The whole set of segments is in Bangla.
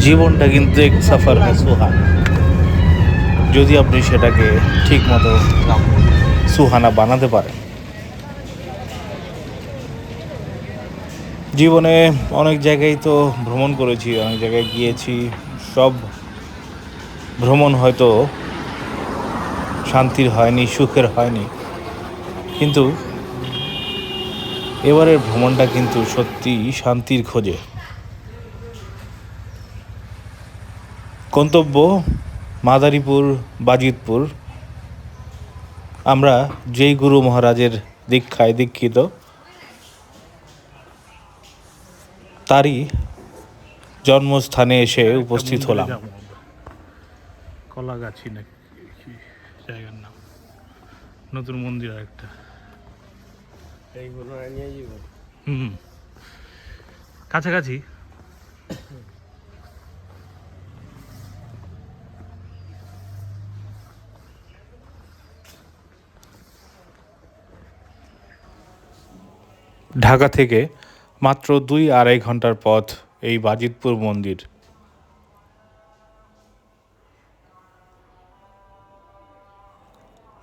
জীবনটা কিন্তু এক সফর হ্যাঁ সুহানা, যদি আপনি সেটাকে ঠিক মতো সুহানা বানাতে পারেন। জীবনে অনেক জায়গায় তো ভ্রমণ করেছি, অনেক জায়গায় গিয়েছি। সব ভ্রমণ হয়তো শান্তির হয়নি, সুখের হয়নি, কিন্তু এবারের ভ্রমণটা কিন্তু সত্যি শান্তির খোঁজে। গন্তব্য মাদারীপুর, বাজিতপুর। আমরা যেই গুরু মহারাজের দীক্ষায় দীক্ষিত, তারই জন্মস্থানে এসে উপস্থিত হলাম। কলাগাছি না কি জায়গার নাম, নতুন মন্দির একটা। হুম, কাছাকাছি। ঢাকা থেকে মাত্র 2-2.5 ঘন্টার পথ এই বাজিতপুর মন্দির।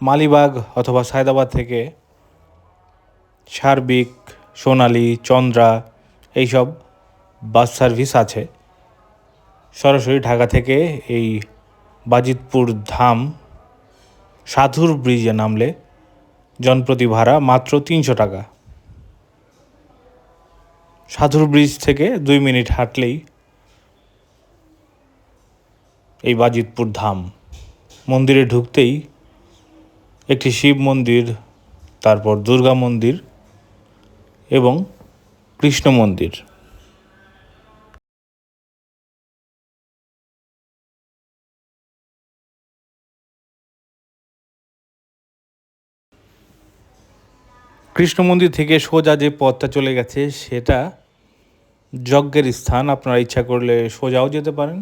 মালিবাগ অথবা সায়দাবাদ থেকে সার্বিক, সোনালী, চন্দ্রা এইসব বাস সার্ভিস আছে। সরাসরি ঢাকা থেকে এই বাজিতপুর ধাম সাধুর ব্রিজে নামলে জনপ্রতি ভাড়া মাত্র 300 টাকা। সাধুর ব্রিজ থেকে 2 মিনিট হাঁটলেই এই বাজিতপুর ধাম। মন্দিরে ঢুকতেই একটি শিব মন্দির, তারপর দুর্গা মন্দির এবং কৃষ্ণ মন্দির। কৃষ্ণ মন্দির থেকে সোজা যে পথটা চলে গেছে সেটা যজ্ঞের স্থান। আপনারা ইচ্ছা করলে সোজাও যেতে পারেন,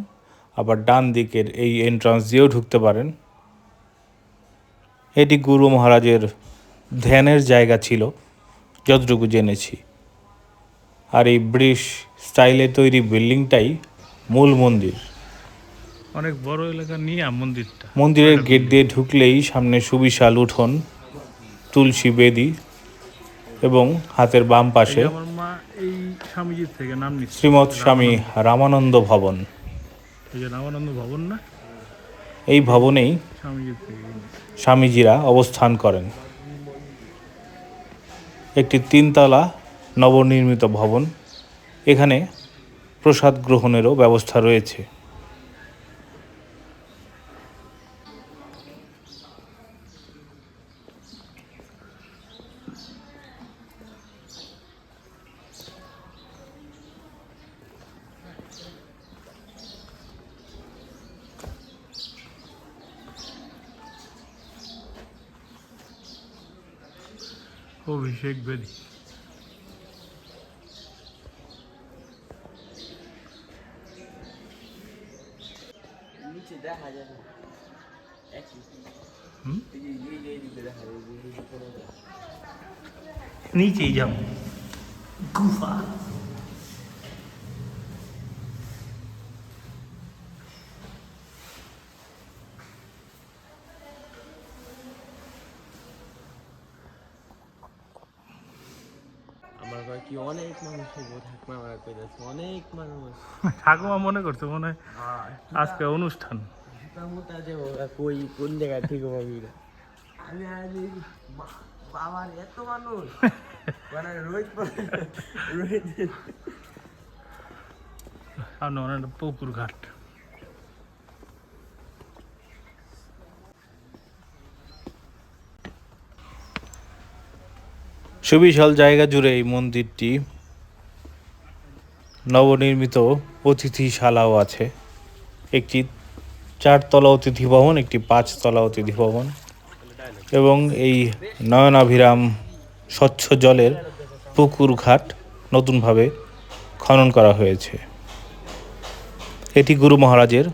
আবার ডান দিকের এই এন্ট্রান্স দিয়েও ঢুকতে পারেন। এটি গুরু মহারাজের ধ্যানের জায়গা ছিল যতটুকু জেনেছি। আর এই ব্রিটিশ স্টাইলে তৈরি বিল্ডিংটাই মূল মন্দির। অনেক বড় এলাকা নিয়ে মন্দিরটা। মন্দিরের গেট দিয়ে ঢুকলেই সামনে সুবিশাল উঠোন, তুলসী বেদি এবং হাতের বাম পাশে শ্রীমৎ স্বামী রামানন্দ ভবন। রামানন্দ ভবন না, এই ভবনেই স্বামীজিরা অবস্থান করেন। একটি 3তলা নবনির্মিত ভবন। এখানে প্রসাদ গ্রহণেরও ব্যবস্থা রয়েছে। অভিষেক বেদি। নিচেই যাবো গুফা। কি অনেক মানুষ অনেক মানুষ ঠাকুমা মনে করছে মনে হয় আজকে অনুষ্ঠান। কই কোন জায়গায় ঠিক পাবি না। আমি আজ বাবার এত মানুষ মানে রোহিত রোহিত সামনে অনেক পুকুর ঘাট। সুবিশাল জায়গা জুড়ে এই মন্দিরটি। নবনির্মিত অতিথিশালাও আছে। একটি 4তলা অতিথি ভবন, একটি 5তলা অতিথি ভবন এবং এই নয়নাভিরাম স্বচ্ছ জলের পুকুর ঘাট নতুনভাবে খনন করা হয়েছে। এটি গুরু মহারাজের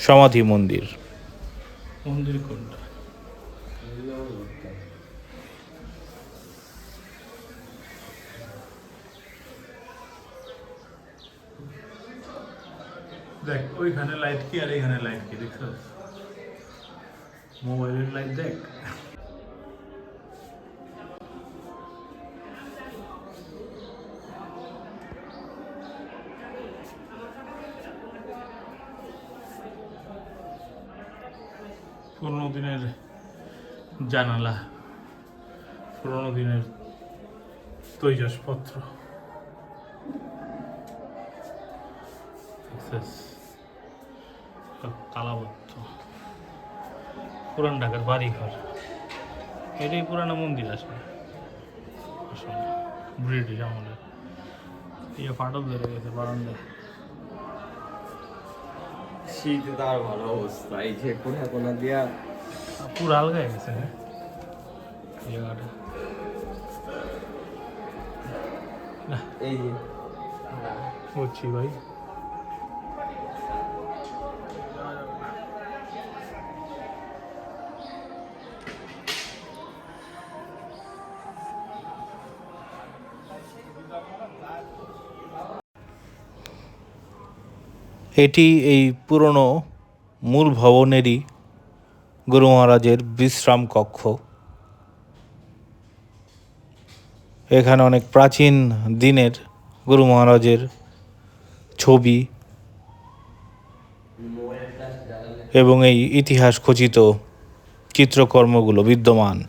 সমাধি মন্দির। মন্দির কোনটা? দেখ ওইখানে লাইট কি আর এইখানে লাইট কি দেখছো, মোবাইলের লাইট দেখ। পুরোনো দিনের জানালা, পুরোনো দিনের তৈজসপত্র, তালাবদ্ধ পুরান ঢাকার বাড়িঘর। এটাই পুরানো মন্দির আসলে, আসলে ব্রিটিশ আমলের। ইয়ে ফাটল ধরে গেছে বারান্দায়। শীতে তার ভালো অবস্থা, এই যে কোনা কোনা দিয়া পুরো আলগায় গেছে হ্যাঁ জায়গাটা। এই যে বুঝছি ভাই। এটি এই পুরনো মূল ভবনেরই গুরু মহারাজের বিশ্রাম কক্ষ। এখানে অনেক প্রাচীন দিনের গুরু মহারাজের ছবি এবং এই ইতিহাস খচিত চিত্রকর্মগুলো বিদ্যমান।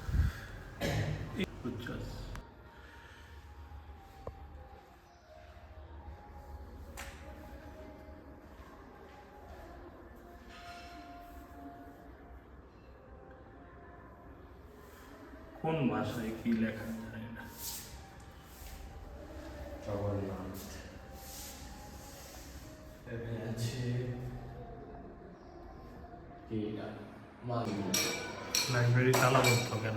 কোন ভাষায় কি লেখা জানি না। জগন্নাথ এখানে আছে লাইব্রেরি তালাবদ্ধ কেন?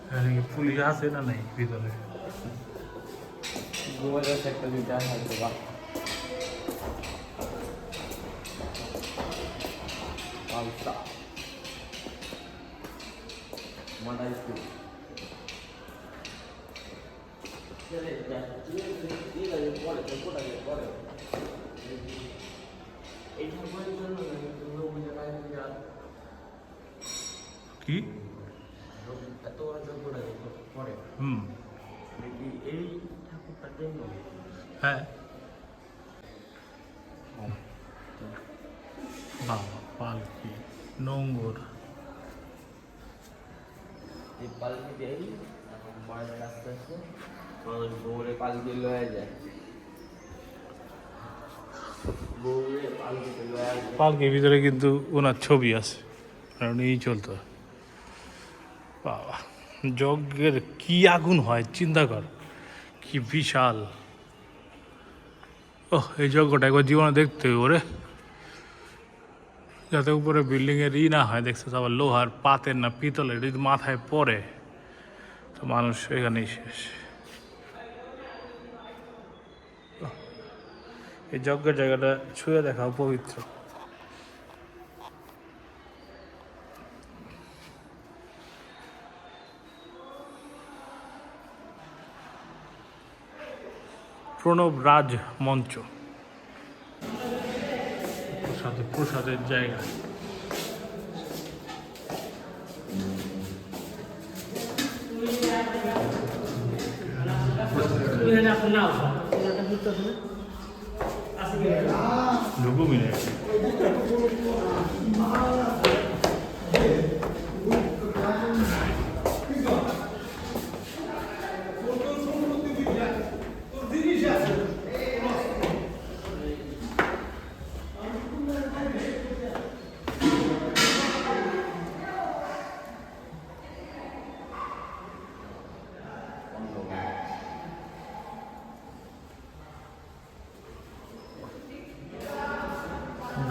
এখানে কি পুলিশ আছে না নাই ভিতরে? গোয়ালের একটা দুইটা হয়তো বা পালসা মাদাই স্কুল কি হুম এই ঠাকুরটার জন্য হ্যাঁ বাবা পালকি নোংর এই পালকি দেই এখন মায়ের আস্তে আস্তে মানুষ গৌরে পালকি লয়ে যায়, গৌরে পালকিতে লয়ে যায়। পালকির ভিতরে কিন্তু ওনার ছবি আছে, কারণ এই চলতো। বাবা যজ্ঞের কি আগুন হয় চিন্তা কর, কি বিশাল। ও এই যজ্ঞটা একবার জীবনে দেখতে হবে ওরে, যাতে উপরে বিল্ডিংয়ের না হয়। দেখছো আবার লোহার পাতের না পিতলের, যদি মাথায় পড়ে তো মানুষ এখানেই শেষ। এই যজ্ঞের জায়গাটা ছুঁয়ে দেখাও পবিত্র। প্রণব রাজ মঞ্চ, প্রসাদের জায়গা। ঢুকু মিনিট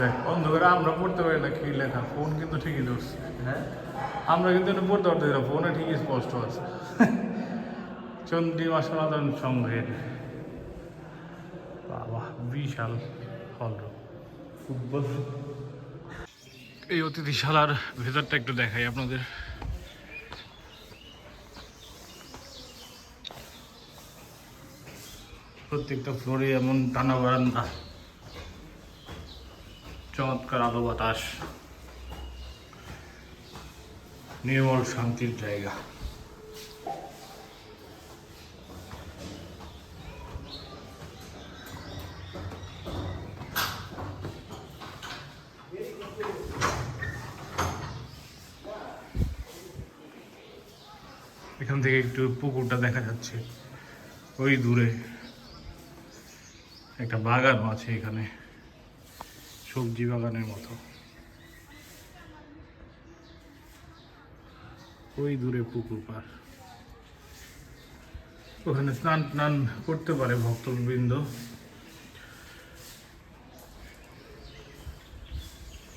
দেখ অন্ধকারে আমরা পড়তে পারি না কি লেখা, ফোন কিন্তু ঠিকই ধরছে। হ্যাঁ আমরা কিন্তু এটা পড়তে পারতেছি না, ফোনে ঠিকই স্পষ্ট আছে। চন্দ্রিমা সনাতন সংঘের বাবা বিশাল হল। ফুটবল এই অতিথিশালার ভেতরটা একটু দেখাই আপনাদের। প্রত্যেকটা ফ্লোরে এমন টানা বারান্দা, চমৎকার আলো বাতাস, নির্মল শান্তির জায়গা। এখান থেকে একটু পুকুরটা দেখা যাচ্ছে, ওই দূরে একটা বাগানও আছে এখানে, সবজি বাগানের মতো। ওই দূরে পুকুর পার, ওখানে স্নান টান করতে পারে ভক্তবৃন্দ।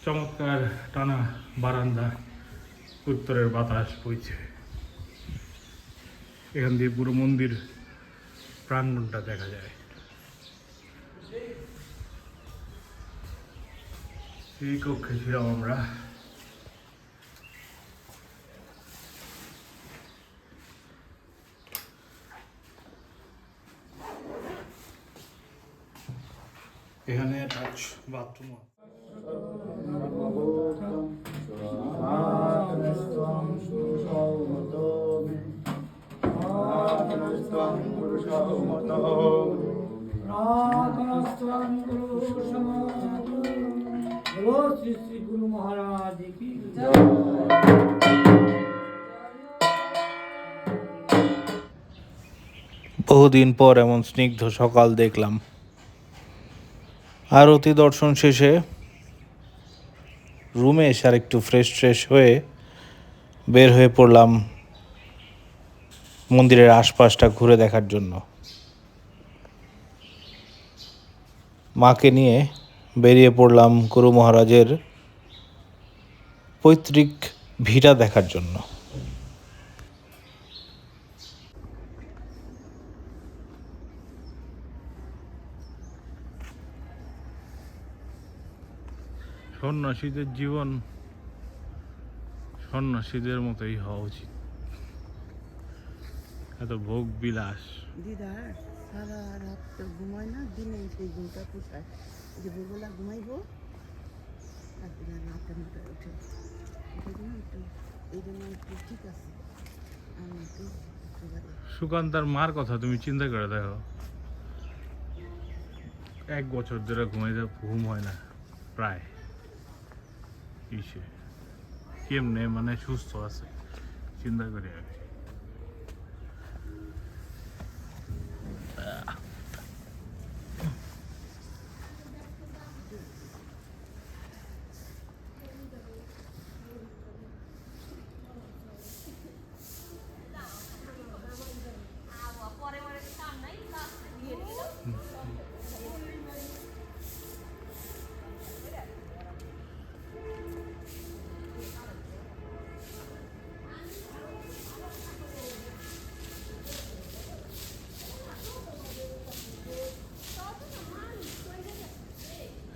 চমৎকার টানা বারান্দা, উত্তরের বাতাস বইছে, এখান দিয়ে পুরো মন্দির প্রাঙ্গণটা দেখা যায়। এই কক্ষে ছিলাম আমরা। এখানে টাচ বাথরুম। श्री श्री गुरु महाराज की বহুদিন পর এমন স্নিগ্ধ সকাল দেখলাম। আরতি দর্শন শেষে রুমে এসে আর একটু ফ্রেশ হয়ে বের হয়ে পড়লাম মন্দিরের আশপাশটা ঘুরে দেখার জন্য। মাকে নিয়ে বেরিয়ে পড়লাম গুরু মহারাজের পৈতৃক ভিটা দেখার জন্য। সন্ন্যাসীদের জীবন সন্ন্যাসীদের মতোই হওয়া উচিত, এত ভোগ বিলাস। দিদার সারা রাত তো ঘুমায় না, দিনে সেই ঘুমটা পোষায়। যে ভোরবেলা ঘুমাইবো আর রাতের মতো উঠে, এই জন্য একটু ঠিক আছে। আমি একটু একেবারে সুকান্তার মার কথা তুমি চিন্তা করে দেখো, 1 বছর ধরে ঘুম হয় না প্রায়। কেমনে মানে সুস্থ আছে চিন্তা করে।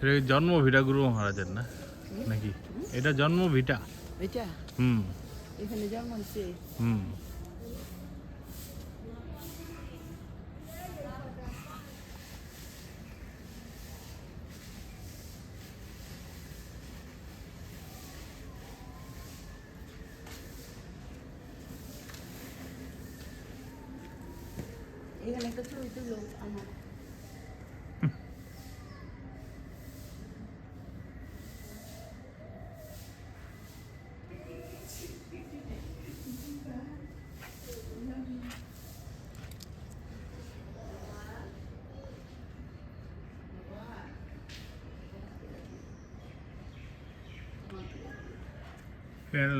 এটা জন্ম ভিটা গুরু মহারাজের না নাকি? এটা জন্ম ভিটা। এটা হুম এখানে জন্ম হয়েছে। হুম এখানে একটা ছবি তুলো আমার।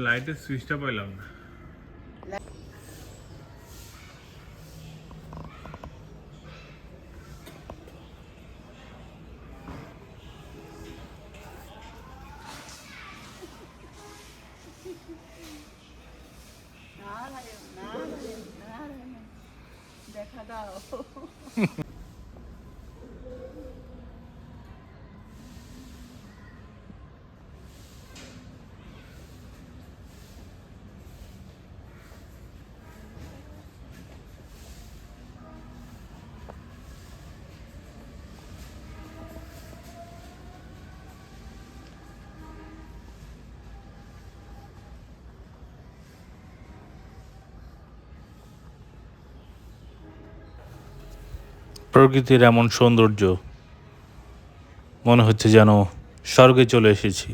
লাইটের সুইচটা পাইলাম না। দেখা দাও। প্রকৃতির এমন সৌন্দর্য, মনে হচ্ছে যেন স্বর্গে চলে এসেছি।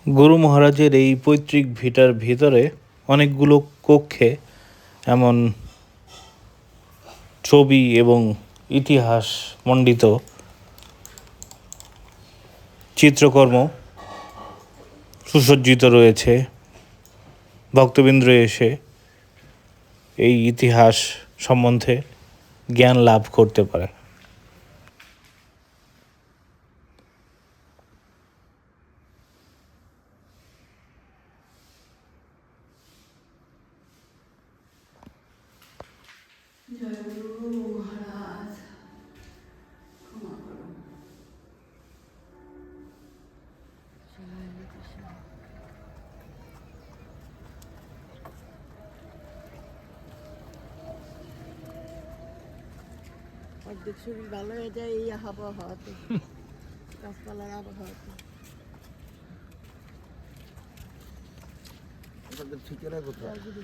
গুরু মহারাজের এই পৈতৃক ভিটার ভিতরে অনেকগুলো কক্ষে এমন ছবি এবং ইতিহাস মণ্ডিত চিত্রকর্ম সুসজ্জিত রয়েছে। ভক্তবৃন্দ এসে এই ইতিহাস সম্বন্ধে জ্ঞান লাভ করতে পারে। জয় গুরু মহারাজ, ক্ষমা করুন। অর্ধেক শরীর ভালো হয়ে যায় এই আবহাওয়াতে, গাছপালার আবহাওয়াতে। ঠিকানা কোথায়? জয় গুরু।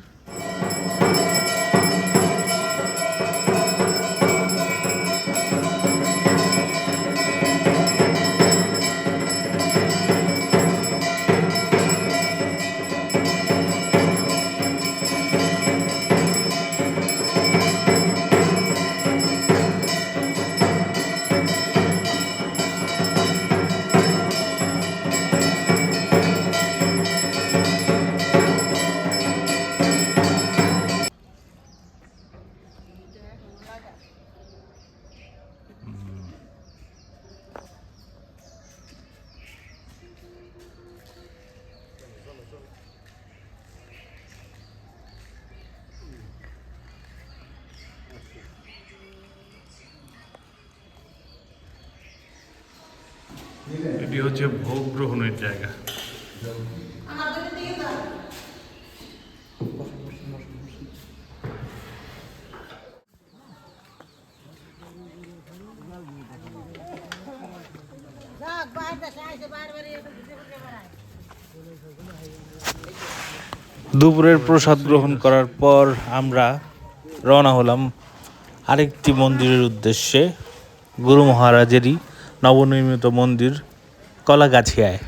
এটি হচ্ছে ভোগ গ্রহণের জায়গা। দুপুরের প্রসাদ গ্রহণ করার পর আমরা রওনা হলাম আরেকটি মন্দিরের উদ্দেশ্যে, গুরু মহারাজেরই নবনির্মিত মন্দির কলাগাছিয়ায়।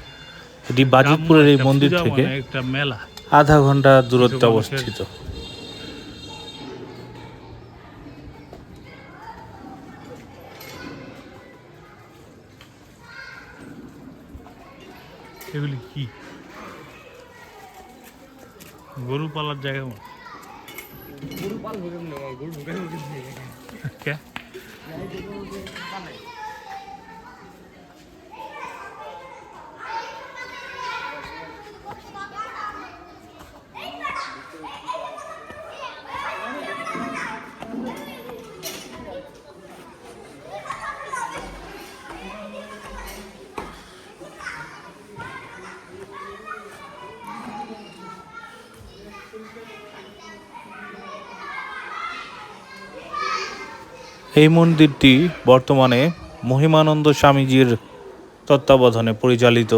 এটি বাজিতপুরের এই মন্দির থেকে একটা মেলা আধা ঘন্টা দূরত্বে অবস্থিত। এগুলি কি গরু পালার জায়গা? গরু পাল হয়ে গেল, গরু ঢুকে কে এই মন্দিরটি বর্তমানে মহিমানন্দ স্বামীজির তত্ত্বাবধানে পরিচালিত।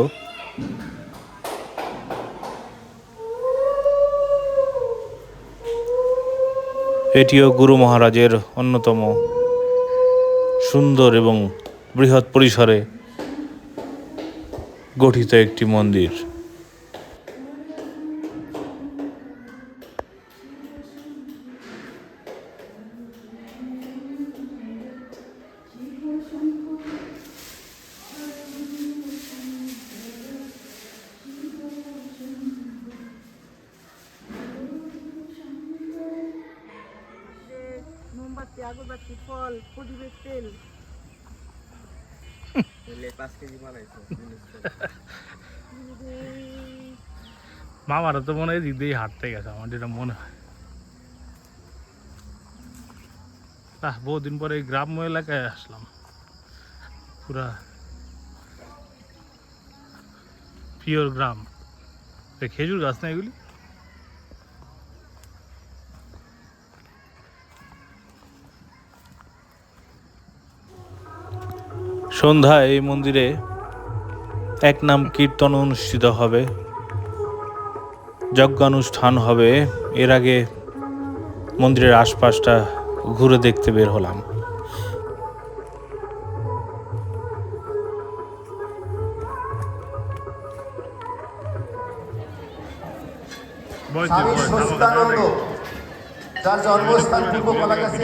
এটিও গুরু মহারাজের অন্যতম সুন্দর এবং বৃহৎ পরিসরে গঠিত একটি মন্দির। আগরবাতি ফল প্রদীপের তেল এলে 5 কেজি বানাইছো মামারা তো মনে হয় দিক দিয়ে হাঁটতে গেছে আমার যেটা মনে হয়। বহুদিন পরে এই গ্রাম্য এলাকায় আসলাম, পুরা পিওর গ্রাম। খেজুর গাছ না এগুলি? সন্ধ্যায় এই মন্দিরে এক নাম কীর্তন অনুষ্ঠিত হবে, যজ্ঞানুষ্ঠান হবে। এর আগে মন্দিরের আশপাশটা ঘুরে দেখতে বের হলাম। স্বামী সচিদানন্দ, যার জন্মস্থান পূর্ব কলাগাছি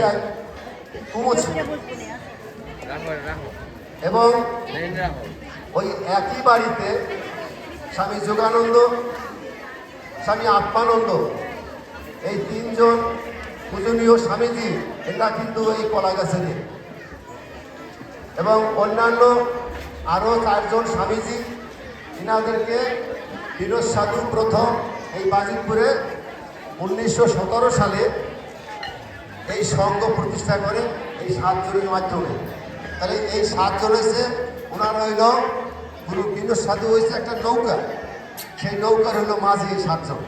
কুমুছি, এবং ওই একই বাড়িতে স্বামী যোগানন্দ, স্বামী আত্মানন্দ, এই তিনজন পূজনীয় স্বামীজি এটা কিন্তু এই কলাগাছেরই, এবং অন্যান্য আরও 4 জন স্বামীজি, ইনাদেরকে বিনোদ সাধু প্রথম এই বাজিতপুরে 1917 সালে এই সংঘ প্রতিষ্ঠা করে এই 7 জনের মাধ্যমে। তাহলে এই 7 জন হয়েছে ওনার হইল গুরু বিনোদ সাধু হয়েছে একটা নৌকা, সেই নৌকার হইল মাঝি এই 7 জন।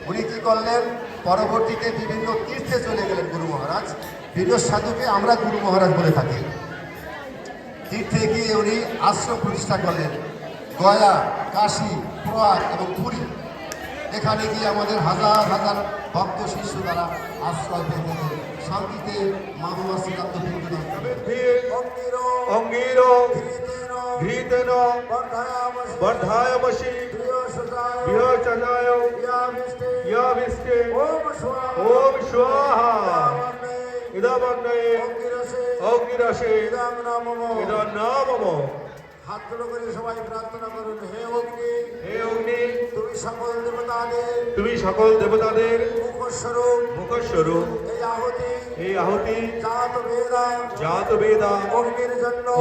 উনি কি করলেন, পরবর্তীতে বিভিন্ন তীর্থে চলে গেলেন গুরু মহারাজ। বিনোদ সাধুকে আমরা গুরু মহারাজ বলে থাকি। তীর্থে গিয়ে উনি আশ্রম প্রতিষ্ঠা করলেন গয়া, কাশী, প্রয়াগ এবং পুরী। এখানে গিয়ে আমাদের হাজার হাজার ভক্ত শিষ্য দ্বারা আশ্রয় পেতেন, শান্তিতে মামা সিদ্ধান্ত অঙ্গীর ঘৃতেন বর্ধায়মসি বৃহচনায় ইয়াবিষ্টে ওম স্বাহা ইদমগ্নয়ে অঙ্গিরসে ইদং নামম। হাত জোড়ো করে সবাই প্রার্থনা করুন, হে অগ্নি, হে অগ্নি, তুমি সকল দেবতাদের, তুমি সকল দেবতাদের মুখস্বরূপ, মুখস্বরূপ। এই আহুতি জাত বেদা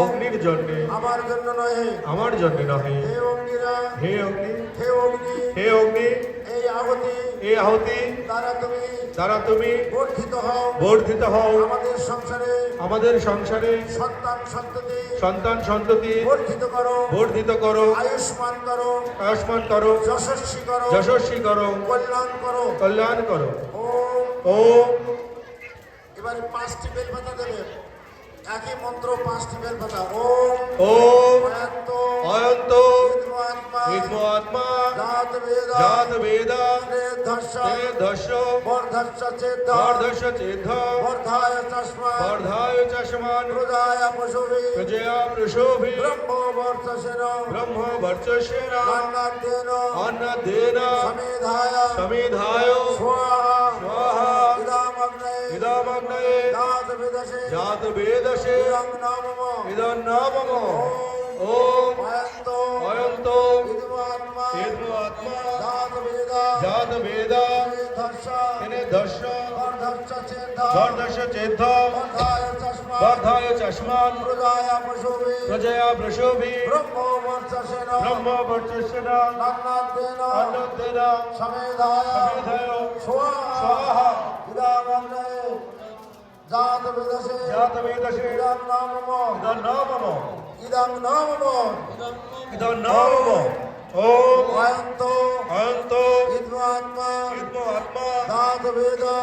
অগ্নির জন্যে, আমার জন্য নয়, আমার জন্যে নহে। হে অগ্নিরা, হে অগ্নি, হে অগ্নি, হে অগ্নি, এই আহুতি এই আহুতি দ্বারা তুমি বর্ধিত হও। আমাদের সংসারে সন্তান সন্ততি বর্ধিত করো, আয়ুষ্মান করো, যশস্বী করো, কল্যাণ করো। ও এবারে 5টি বেলপাতা দেবে, একই মন্ত্র 5টি বেলপাতা। ওম অয়ন্ত ইদমাত্মা জাত বেদ ধর্ষ বর্ধস্য চেদ্ধ বর্ধায় চষ্মান প্রজয়া পশুভি ব্রহ্ম বর্চসেন অন্নদেন সমিধায় স্বাহা ইদমগ্নয়ে জাত বেদসে ইদং নামম। ওম অয়ন্ত ইদমাত্মা জাত বেদা ধর্ষ চেদ্ধ বর্ধায় চষ্মান প্রজয়া পশুভি ব্রহ্ম বর্চসেন অন্নদেন সমিধায় স্বাহা জাত বেদসে ইদং নামম। ওম অয়ন্ত ইদমাত্মা জাত বেদা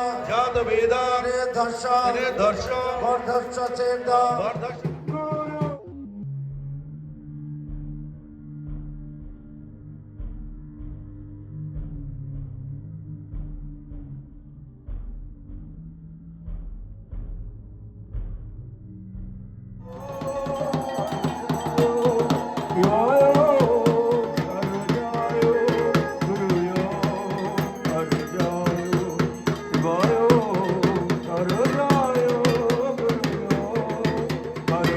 ধর্ষ বর্ধস্য চেদ্ধ Hare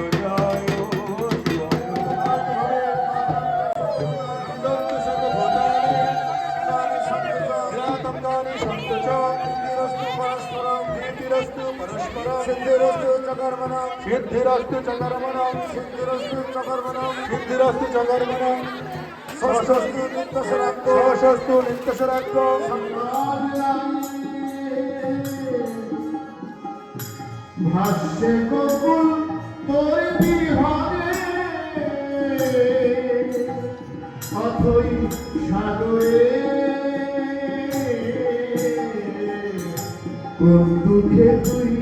চকর্মণম সিদ্ধিরস্তু চকর্মণম সিদ্ধিরস্তু চকর্মণম সিদ্ধিরস্তু চকর্মণম ষষ্ঠস্তু নিত্যশরাক্য ষষ্ঠস্তু নিত্যশরাক্য ভাষ্যে গোকুল তোর বিহারে অথই সাগরে কোন দুঃখে তুই